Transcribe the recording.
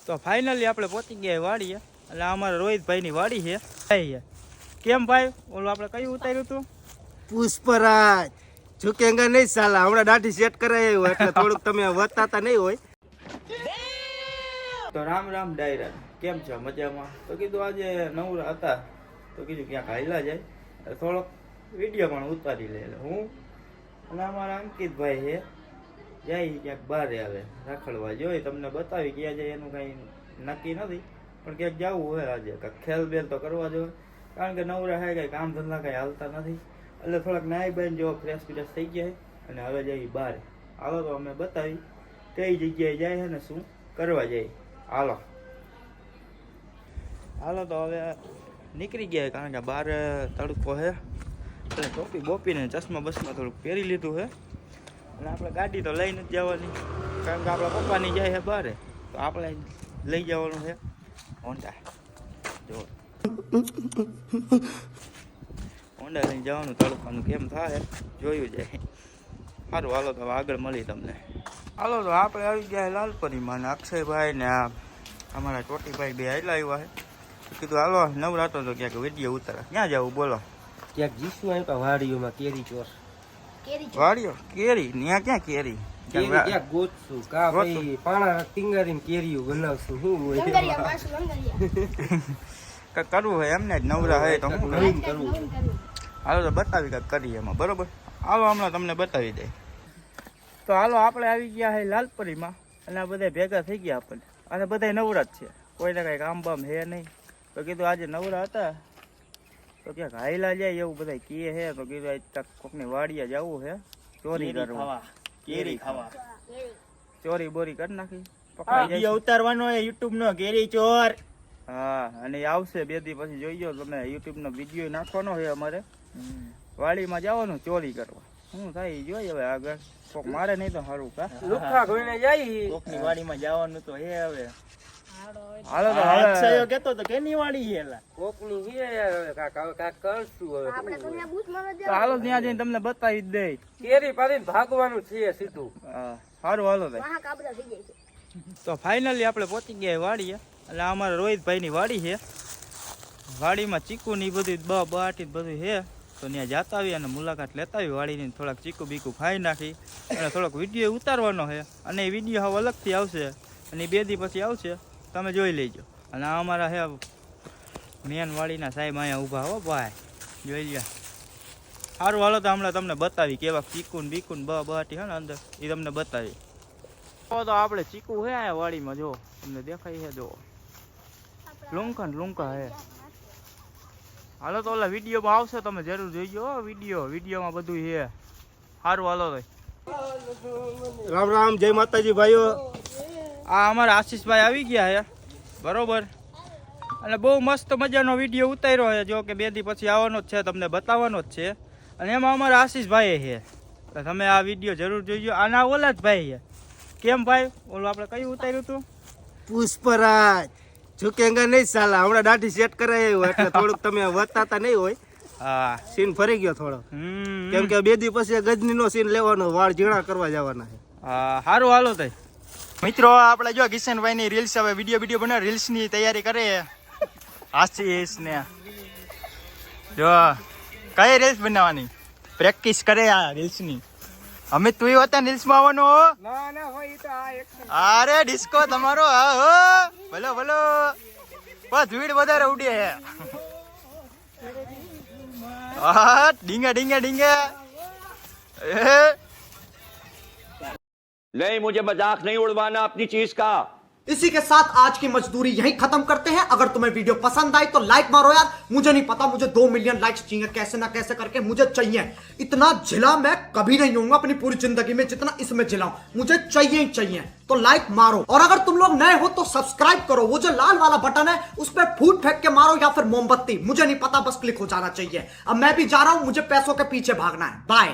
તો ફાઇનલી આપણે પહોંચી ગયા વાડીએ. એટલે અમારા રોહિતભાઈની વાડી છે. કેમ ભાઈ, ઓલું આપણે કયું ઉતાર્યું હતું? પુષ્પરાજ ઝુકેંગા નહીં સાલા. હમણાં દાઢી સેટ કરાય એટલે થોડુંક તમે વધતા નહીં હોય. તો રામ રામ ડાયરા, કેમ છો? મજામાં? તો કીધું આજે નવરા હતા તો કીધું ક્યાંક હાલ્યા જાય, થોડોક વિડીયો પણ ઉતારી લે. હું અને અમારા અંકિતભાઈ છે, જાય ક્યાંક બહાર આવે રખડવા. જોઈ તમને બતાવી ક્યાં જાય એનું કંઈ નક્કી નથી, પણ ક્યાંક જવું હોય આજે. કાંઈક ખેલ બેલ તો કરવા જોઈએ, કારણ કે નવરા હે કંઈ કામ ધંધા કંઈ હાલતા નથી. એટલે થોડાક નાઈ બેન જો ફ્રેશ ફ્રેશ થઈ ગયા અને હવે જઈએ બહાર. હાલો તો અમે બતાવી કઈ જગ્યાએ જાય છે ને શું કરવા જાય. હાલો તો હવે નીકળી ગયા, કારણ કે બહાર તડકો છે. એટલે ટોપી બોપીને ચશ્મા બસમાં થોડુંક પહેરી લીધું છે. અને આપણે ગાડી તો લઈને જ જવાની, કારણ કે આપણા પપ્પાની જાય છે બહાર, તો આપણે લઈ જવાનું છે હોન્ડા. જો હોન્ડા લઈને જવાનું, તડકાનું કેમ થાય જોયું જાય. સારું, હાલો તો આગળ મળી તમને. હાલો તો આપણે આવી ગયા લાલપરીમાં, ને અક્ષયભાઈ ને આ અમારા ચોટીભાઈ બે આવેલા આવ્યા છે. કીધું હાલો નવરાતો તો ક્યાંક વિડીયો ઉતારે. ક્યાં જવું બોલો? ક્યાંક જીસુ આવ્યા વાડીઓમાં કેરી ચોર. વાડીઓ કેરી? ત્યાં ક્યાં કેરી? ક્યાંક ગોતશું કા ભાઈ, પાણા ટીંગારીને કેરીઓ બનાવશું. શું હોય કરવું હોય એમને જ, નવરા હોય તો શું કરવું. હાલો તો બતાવી કાંઈક કરીએ એમાં, બરોબર? હાલો હમણાં તમને બતાવી દે. તો હાલો આપણે આવી ગયા છે લાલપરીમાં, અને આ બધા ભેગા થઈ ગયા આપણને, અને બધા નવરા જ છે. કોઈને કાંઈ કામ બામ હે નહીં. તો કીધું આજે નવરા હતા તો ક્યાંક હાઈલા જાય એવું બધા કહે છે. તો કીધું આજ કોકની વાડીએ જવું છે, ચોરી કરવા, કેરી ખાવા. ચોરી બોરી કરી નાખી, પકડાઈ ઉતારવાનો યુટ્યુબ નો કેરી ચોર. હા, અને આવશે 2 દી પછી જોઈજો તમે. યુટ્યુબ નો વિડીયો નાખવાનો છે અમારે. વાડીમાં જવાનું ચોરી કરવા, શું થાય જોઈએ હવે આગળ. કોક મારે નહીં તો સારું. કા લુખા ગોઈને જાય કોકની વાડીમાં જવાનું તો હે હવે. હાલો તો અક્ષયો કેતો તો કેની વાડી છે એલા? કોકની છે કાકા કરશું હવે. તો હાલો ત્યાં જઈને તમને બતાવી જ દે. કેરી પાડીને ભાગવાનું છે સીધું. હા સારું, હાલો તો ફાઇનલી આપણે પહોંચી ગયા વાડીએ. એટલે અમારા રોહિતભાઈની વાડી છે. વાડીમાં ચીકુ ની બધું બાટી બધું છે. તો ત્યાં જતા આવી અને મુલાકાત લેતા આવી વાડીની. થોડાક ચીકુ બીકુ ખાઈ નાખી અને થોડોક વિડીયો ઉતારવાનો છે. અને એ વિડીયો હવે અલગથી આવશે, અને 2 દી પછી આવશે, તમે જોઈ લેજો. અને આ અમારા હે મેન વાડીના સાહેબ અહીંયા ઊભા હો ભાઈ, જોઈ લ્યો. સારું, હાલો તો હમણાં તમને બતાવી કેવા ચીકુન બીકુન બાટી હે ને અંદર, એ તમને બતાવી. તો આપણે ચીકુ હે અહીંયા વાડીમાં, જો તમને દેખાય છે, જો લુંકા ને લુંકા હે. હાલો તો ઓલા વિડીયોમાં આવશે, તમે જરૂર જોઈજો વિડીયોમાં બધું છે. સારું, હાલો તો રામ રામ, જય માતાજી ભાઈઓ. આ અમારા આશીષભાઈ આવી ગયા છે, બરોબર. અને બહુ મસ્ત મજાનો વિડીયો ઉતાર્યો છે. જો કે 2 દી પછી આવવાનો જ છે, તમને બતાવવાનો જ છે. અને એમાં અમારા આશીષભાઈ છે, તો તમે આ વિડીયો જરૂર જોઈજો. આના ઓલા જ ભાઈ છે. કેમ ભાઈ, ઓલું આપણે કયું ઉતાર્યું હતું? પુષ્પરાજ ઝુકેંગા નહીં સાલા. હમણાં દાઢી સેટ કરાય એટલે થોડુંક તમે વધતા નહીં હોય. હા, સીન ફરી ગયો થોડો, કેમ કે 2 દી પછી ગજની નો સીન લેવાનો, વાળ ઝીણા કરવા જવાના છે. હા સારું, હાલો તો મિત્રો આપણે જો કિશનભાઈ ની રીલ્સ હવે વિડીયો બનાવ, રીલ્સ ની તૈયારી કરે આશીષ ને. જો કઈ રીલ્સ બનાવવાની પ્રેક્ટિસ કરે આ રીલ્સ ની. અમિત તું હતા રીલ્સ માં આવવાનો? ના ના હોય ઈ તો આ એક્શન. અરે ડિસ્કો તમારો, હા હો ભલો ભલો, બસ ભીડ વધારે ઉડે હે. હા ડીંગા ડીંગા ડીંગા. नहीं, मुझे मजाक नहीं उड़वाना अपनी चीज का। इसी के साथ आज की मजदूरी यहीं खत्म करते हैं। अगर तुम्हें वीडियो पसंद आई तो लाइक मारो यार। मुझे नहीं पता, मुझे 2 मिलियन लाइक्स चाहिए, कैसे ना कैसे करके मुझे चाहिए। इतना झिला मैं कभी नहीं होऊंगा अपनी पूरी जिंदगी में जितना इसमें झिला हूं, मुझे चाहिए ही चाहिए। तो लाइक मारो, और अगर तुम लोग नए हो तो सब्सक्राइब करो। वो जो लाल वाला बटन है उस पर फूट फेंक के मारो या फिर मोमबत्ती, मुझे नहीं पता, बस क्लिक हो जाना चाहिए। अब मैं भी जा रहा हूं, मुझे पैसों के पीछे भागना है। बाय।